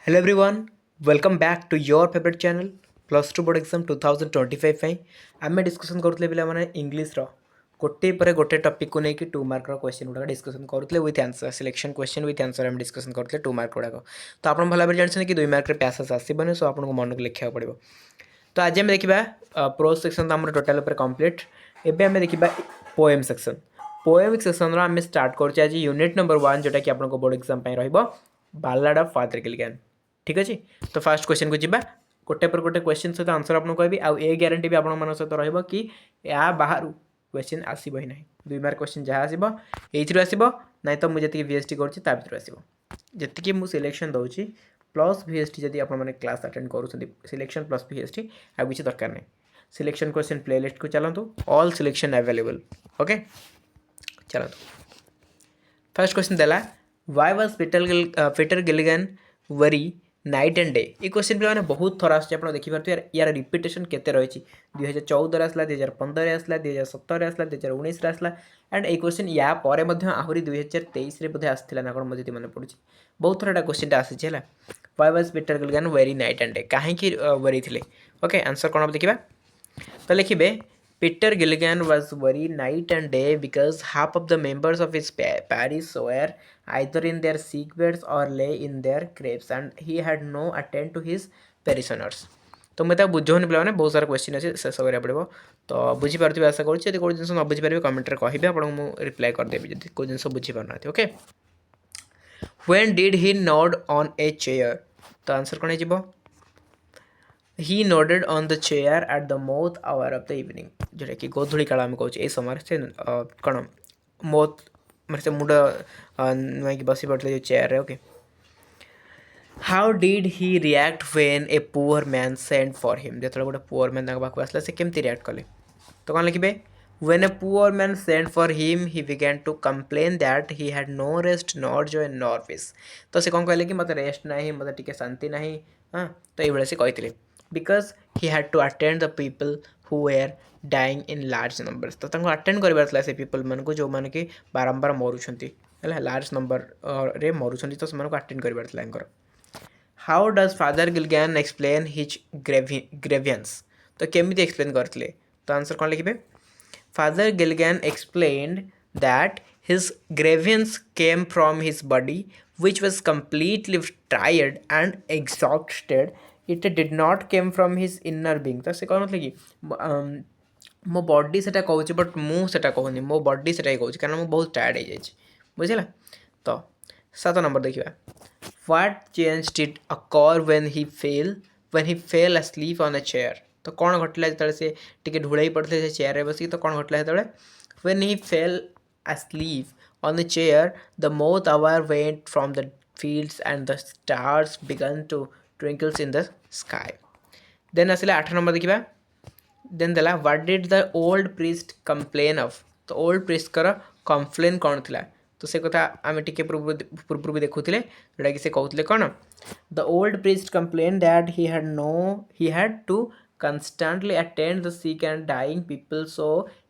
Hello everyone, welcome back to your favorite channel plus two board exam 2025 ପାଇଁ ଆମେ discussion କରୁଥିଲେ ପିଲାମାନେ ଇଂଲିଶର ଗୋଟିଏ ପରେ ଗୋଟେ ଟପିକକୁ ନେଇକି 2 ମାର୍କର କ୍ୱେଶ୍ଚନ୍ ଗୁଡ଼ାକ ଡିସ୍କସନ୍ କରୁଥିଲେ with answer selection question with answer ଆମେ ଡିସ୍କସନ୍ କରୁଥିଲେ 2 ମାର୍କ ଗୁଡ଼ାକ ତ ଆପଣ ଭଲ ଭାବରେ ଜାଣିଛନ୍ତି କି 2 ମାର୍କରେ ପ୍ୟାସେଜ୍ ଆସିବନି ସୋ ଆପଣଙ୍କୁ ମନକୁ ଲେଖିବାକୁ ପଡ଼ିବ ତ ଆଜି ଆମେ ଦେଖିବା ପ୍ରୋଜ୍ ସେକ୍ସନ୍ ତ ଆମର ଟୋଟାଲ୍ ଉପରେ କମ୍ପ୍ଲିଟ୍ ଏବେ ଆମେ ଦେଖିବା ପୋଏମ୍ ସେକ୍ସନ୍ ପୋଏମିକ୍ ସେକ୍ସନ୍ର ଆମେ ଷ୍ଟାର୍ଟ କରୁଛେ ଆଜି ୟୁନିଟ୍ ନମ୍ବର 1 ଯେଉଁଟାକି ଆପଣଙ୍କ ବୋର୍ଡ଼ ଏକ୍ଜାମ୍ ପାଇଁ ରହିବ ବାଲାଡ ଅଫ୍ ଫାଦର ଗିଲଗାନ୍ ठीक अच्छे तो फास्ट क्वेश्चन को जी गोटे पर गोटे क्वेश्चन सहित आंसर आपको कहबी आउ ए ग्यारंटी भी आप सहित रही कि या बाहर क्वेश्चन आसब ही ना 2 मार्क क्वेश्चन जहाँ आसब ये आसब ना तो मुझे VST कर आसब जी मुझे सिलेक्शन दूसरी प्लस VST जब आप क्लास अटेंड कर सिलेक्शन प्लस VST आ किसी दरकार नहीं सिलेक्शन क्वेश्चन प्लेलिस्ट को चलतु ऑल सिलेक्शन अवेलेबल ओके चलतु फर्स्ट क्वेश्चन देला why was Peter Gilligan worry night and day ये क्वेश्चन पे बहुत थर आस देखिए यार रिपिटेशन केते रही 2014 आसला 2015 आसला 2017 आसला 2019 आसला एंड ये क्वेश्चन या पर आहरी 2023 बोधे आसाला ना कौन मुझे मन पड़ी बहुत थर क्वेश्चन आसी है why was Peter Gilligan very night and day कहीं वेरी थे ओके आंसर कौन देखा तो लिखिए Peter Gilligan was worried night and day because half of the members of his parish were either in their sick beds or lay in their graves and he had no attend to his parishioners. तो मैं बुझे पे बहुत सारा question अच्छे शेष करा पड़ो तो बुझीपारे आशा करुँच कोई जिन न बुझीपारे कमेंट कहे आपको रिप्लाई करदेवी जब कोई जिन बुझीपारना okay when did he nod on a chair तो आंसर कौन हो He nodded on the chair at the mouth hour of the evening जोटा कि गोधूली काल आम कहे समय से कौन मौत मतलब से मुंड नहीं बसी पड़ते जो chair okay how did he react when a poor man send for him जो गोटे पुअर मैन पाक आसला से केमती रिएक्ट कले तो कौन लिखे when a poor man send for him he began to complain that he had no rest not joy nor peace तो से कौन कहले कि मत रेस्ट ना मत टिके शांति ना हाँ तो ये से कही because he had to attend the people who were dying in large numbers तो तांको अटेंड कर से पीपल मान को जो मान कि बारंबार मरुंट है लार्ज नंबर रे मरुंट तो से अटेंड कर how does father Gilligan explain his grievance तो केमी एक्सप्लेन करते तो आंसर कौन लिखे father Gilligan explained that his grievance came from his body which was completely tired and exhausted it did not came from his inner being तो से कौन मतलब कि मो बॉडी से कहूँ बट मुझे कहूनी मो बॉडी से कहूँ कारण मुझे बहुत टायर्ड हो जाए बुझेगा तो 7 नंबर देखिए what change did occur when he fail asleep on a chair तो कौन घटला जो से टी ढूलाई पड़ते से चेयर बस तो कौन घटला जो when he fail asleep on the chair the mouth hour went from the fields and the stars began to twinkle in the sky then ଆସିଲା 8 नंबर देखिबा then देला what did the old priest complain of तो old priest कर complain कौन थिला तो से कथा आमे टिके पूर्व भी देखुथिले जोटा कि से कहउथिले कोन the old priest complained that he had to constantly attend the sick and dying people so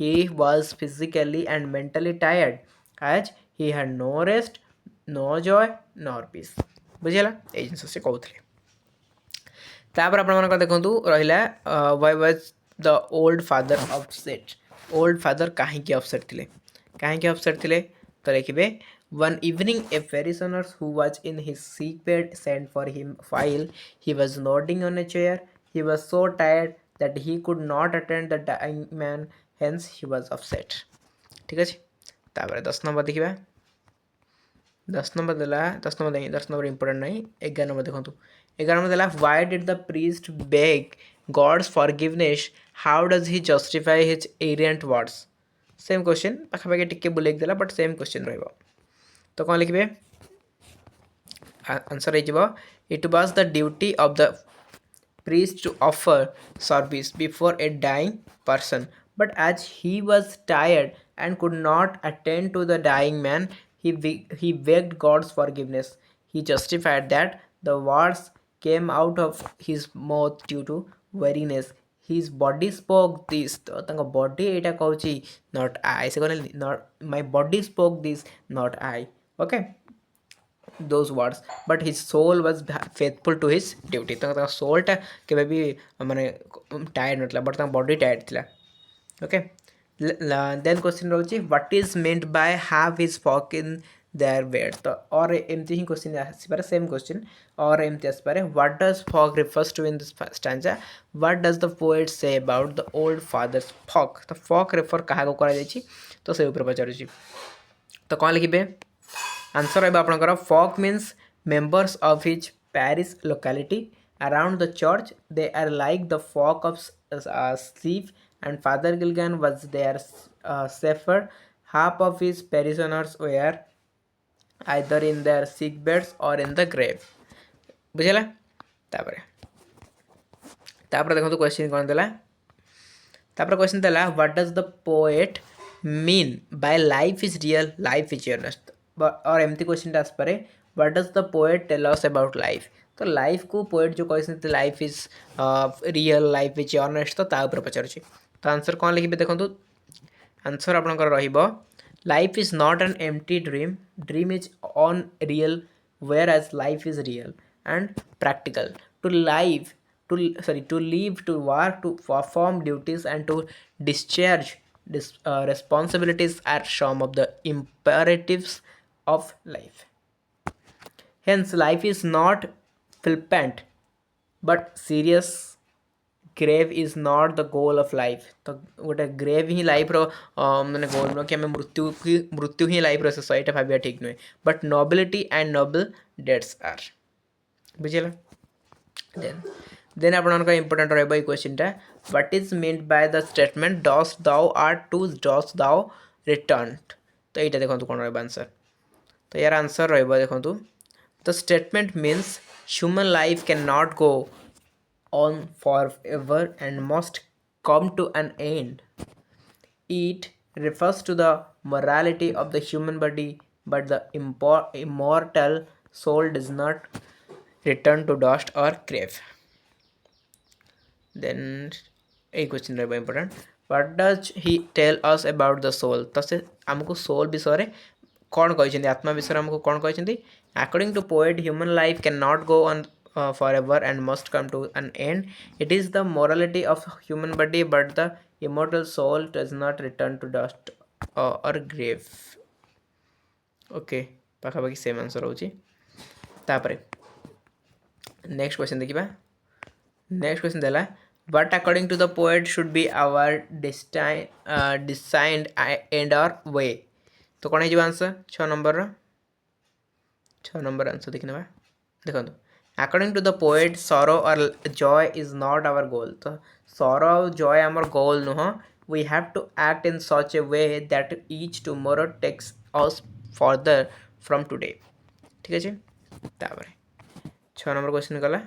he was physically and mentally tired as he had no rest no joy nor peace बुझेला ए जिनस से कहउथिले तापर आपण देखु रहा why was the old father upset old father कहीं upset थे कहीं upset थे तो देखिए one evening a parishioners who was in his sick bed send for him while he was nodding on a chair he was so tired that he could not attend the dying man hence he was upset ठीक अच्छे तापर 10 number देखिए 10 number देला 10 number नहीं 10 number important नहीं 11 number देखो 11 number देला why did the priest beg God's forgiveness how does he justify his errant words same question पाखापाखि टिके बुलेक देला बट सेम क्वेश्चन रहिबो तो कौन लिखिए आंसर हो it was the duty of the priest to offer service before a dying person but as he was tired and could not attend to the dying man he begged God's forgiveness he justified that the words came out of his mouth due to weariness his body spoke this तो तांको body Etah कहूची not I से कहले not my body spoke this not I okay those words, but his soul was faithful to his duty. तो soul टा केबे भी माने tired नथला, बट बॉडी टायर्ड थिला. ओके. देन क्वेश्चन रोची what is meant by have his flock in their bed. तो और एमती ही क्वेश्चन आसीपारे, सेम क्वेश्चन और एमती आसीपारे. What does flock refers to in this stanza. What does the poet say about the old father's flock. तो flock refer क्या करा जायछि, तो से ऊपर पचारुछि. तो कौन लिखिबे आंसर रहा आपंकर. Folk means members of his parish locality around the church. They are like the folk of sleep and Father Gilgan was their shepherd. Half of his parishioners were either in their sick beds or in the grave. बुझेला. तापर देखो question कौन देला. तापर question देला what does the poet mean by life is real, life is earnest. और एमती question आस पारे what does the poet tell us about life. तो लाइफ को पोएट जो कहते life is real, life is earnest, तो ता ऊपर पचारुछि. तो आंसर कौन लिखिबे देखो. आंसर आपनकर रहिबो life is not an empty dream, dream is unreal whereas life is real and practical. To live to live, to work, to perform duties and to discharge responsibilities are some of the imperatives of life. Hence life is not flippant but serious. Grave is not the goal of life. तो गोटे grave ही life मैंने गोल नुह कि मृत्यु ही life शेष, यहाँ भाविया ठीक नुहे. But nobility and noble deeds are. बुझेगा. देन आप इंपोर्टेंट रही क्वेश्चन टा what is meant by the statement dust thou art to dust thou return. तो यहाँ देखो कौन रहा आंसर. तो यार आंसर रहा देखो the statement means human life can not go on forever and must come to an end. It refers to the morality of the human body, but the immortal soul does not return to dust or grave. Then a question रहा important. What does he tell us about the soul. तो से हमको soul विषय कौन कहते आत्मा विषय हमको कौन कहते. According to poet, human life cannot go on forever and must come to an end. It is the morality of human body, but the immortal soul does not return to dust or grave. Okay पाखापाखि same answer होची. तापरे next question देखिबा. Next question देला what according to the poet should be our designed end or way. तो कौन है answer 6 number answer देखने बा. देखो according to the poet sorrow or joy is not our goal. तो sorrow और joy आमर goal नुह. We have to act in such a way that each tomorrow takes us further from today. ठीक है. तापर 6 नंबर क्वेश्चन गला.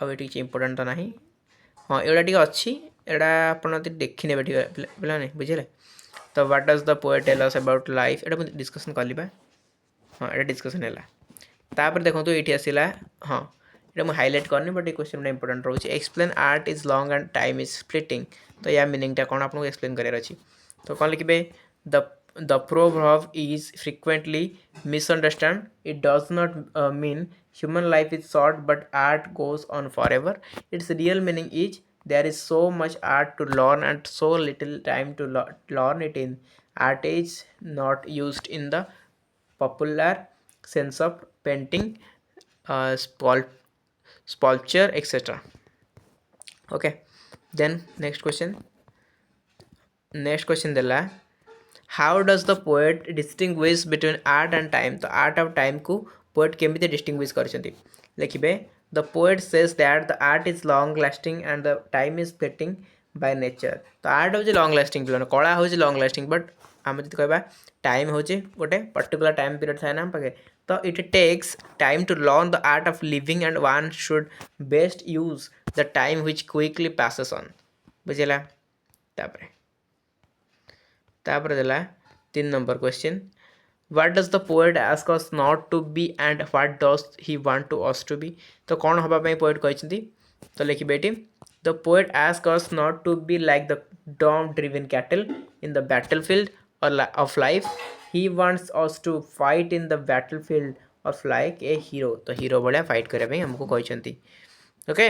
अब ये इंपोर्टेंट तो नहीं. हाँ एटा टी अच्छी एटा आप देखी ने पे बुझे. तो what does the poet tell us about life एटा डिस्कसन कलिबा. हाँ एटा डिस्कसन है. तापर देखो तो ये आसला. हाँ ये मुझे हाईलाइट करनी बट ये क्वेश्चन इंपोर्टेंट रोचे. Explain art is long and time is splitting. तो या मीनिंगटा कौन आपको एक्सप्लेन करार अच्छी. तो कौन लिखे the proverb is frequently misunderstand. It does not mean human life is short but art goes on for ever. It's real meaning is there is so much art to learn and so little time to learn it in. Art is not used in the popular sense of painting, sculpture, etc. Okay. Then next question dela how does the poet distinguish between art and time. तो art और time को poet केमिति distinguish करछंती. लिखिबे the poet says that the art is long lasting and the time is fleeting by nature. तो art हो long lasting पिलन कला हो long lasting but आम जब कहबा टाइम हो गोटे पर्टिकुलर टाइम पीरियड थाए ना पाखे. तो it takes time to learn the art of living and one should best use the time which quickly passes on. बुझेला. तापर देला 3 number question what does the poet ask us not to be and what does he want to us to be. तो कौन हवा पे poet कहते. तो लिखी बेटी the poet asks us not to be like the dom driven cattle in the battlefield or of life. He wants us to fight in the battlefield of like a hero तो hero भाया fight करने आमको कहते okay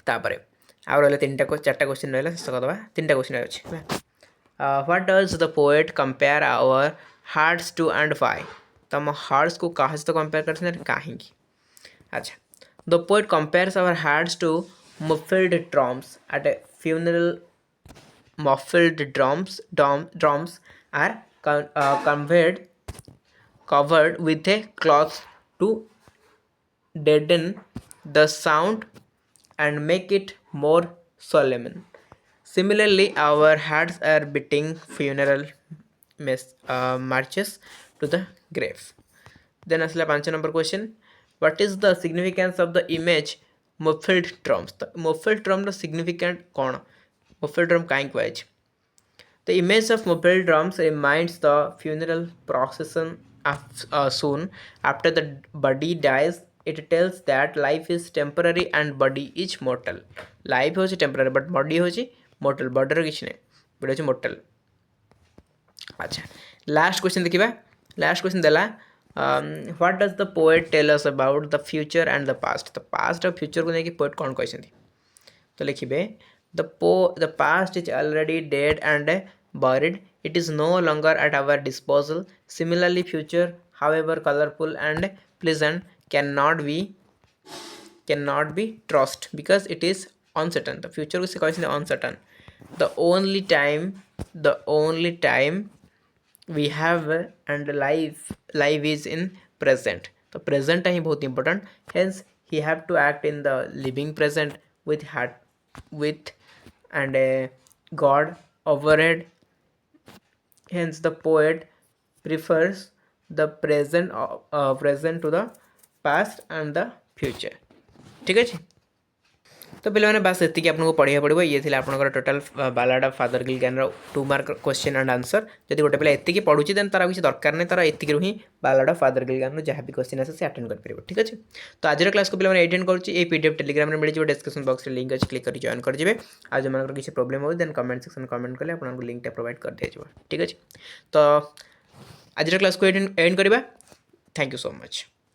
तापर आउ रहा तीन चार्टा question रहा शेष करदे तीन क्वेश्चन अच्छे what does the poet compare our hearts to and why तो आम हार्ट्स को क्या सहित कंपेयर कर कहीं अच्छा the poet compares our hearts to muffled drums at a funeral. Muffled drums are covered with a cloth to deaden the sound and make it more solemn. Similarly, our hearts are beating funeral marches to the grave. Then asla 5 number question. What is the significance of the image muffled drums? तो muffled drum significant कौन muffled drum कहीं कुछ the image of muffled drums reminds the funeral procession of soon after the body dies. It tells that life is temporary and body is mortal. Life होची temporary but body होची mortal. body रो किछ नै body होची mortal. अच्छा last question देखिबा last question देला what does the poet tell us about the future and the past? the past और future को लेके poet कौन कहछन्ती तो लिखिबे the past is already dead and buried. It is no longer at our disposal. Similarly, future, however colorful and pleasant, cannot be trusted because it is uncertain. The future को से कहछन्ती uncertain. The only time we have and life is in present. तो present ही बहुत important. Hence he have to act in the living present with heart with and God overhead. Hence the poet prefers the present to the past and the future. ठीक है तो पे बास ये आपको पढ़ा पड़ो ये थी आप total ballad of father Gilligan 2 mark question and answer जब गोटे पे ये पढ़ुची देन तार किसी दरकार नहीं तार एतिक ही बालाड ऑफ फादर गिलगान जहाँ भी क्वेश्चन आसे अटेंड कर ठीक अच्छे तो आज क्लास को पे एटेंड कर पीडीएफ टेलीग्राम में मिल डिस्क्रिप्शन बॉक्स में लिंक अच्छे क्लिक कर जॉइन करेंगे आज जो किसी प्रोब्लेम हो देन कमेंट सेक्शन कमेंट कले आपको लिंक प्रोवाइड कर दिया ठीक अच्छे तो आज क्लास को एंड करवा थैंक यू सो मच।